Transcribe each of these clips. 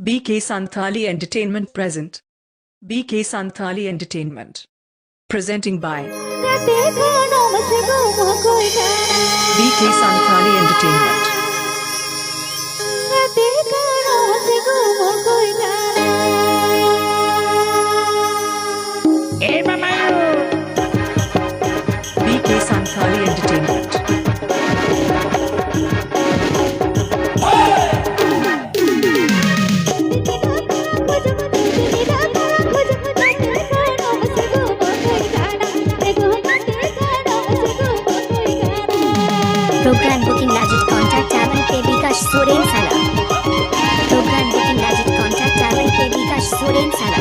BK Santali Entertainment present. BK Santali Entertainment. Presenting by BK Santali Entertainment. BK Santali Entertainment. Program booking legit contact Tavan K Bikash Suren Sala. Program booking legit contact Tavan K Bikash Suren Sala.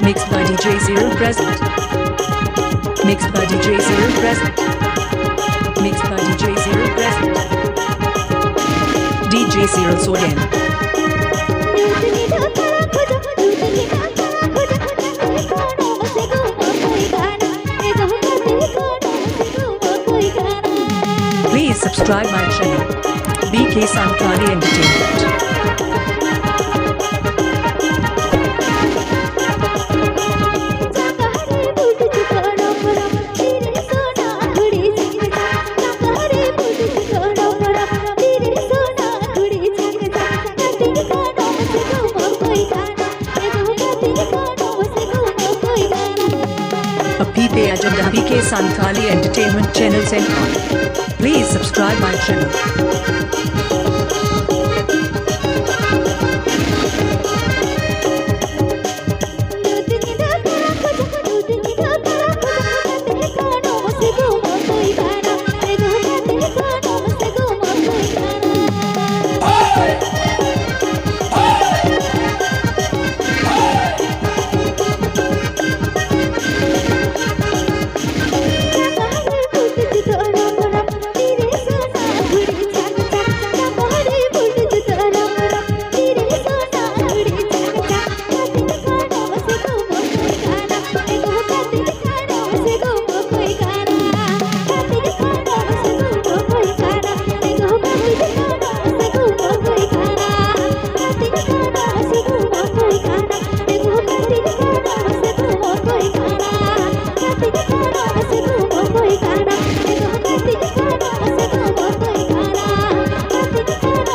Mixed by DJ Zero present. Mixed by DJ Zero present. Mixed by DJ Zero present. DJ Zero Soden. Please subscribe my channel, BK Santali Entertainment. Pe agenda BK Santali Entertainment channel sent on. Please subscribe my channel.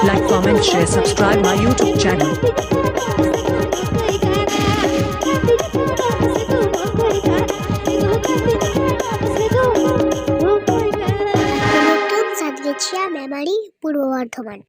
Like, comment, share, subscribe my YouTube channel. Memari, Purvo Bardhaman.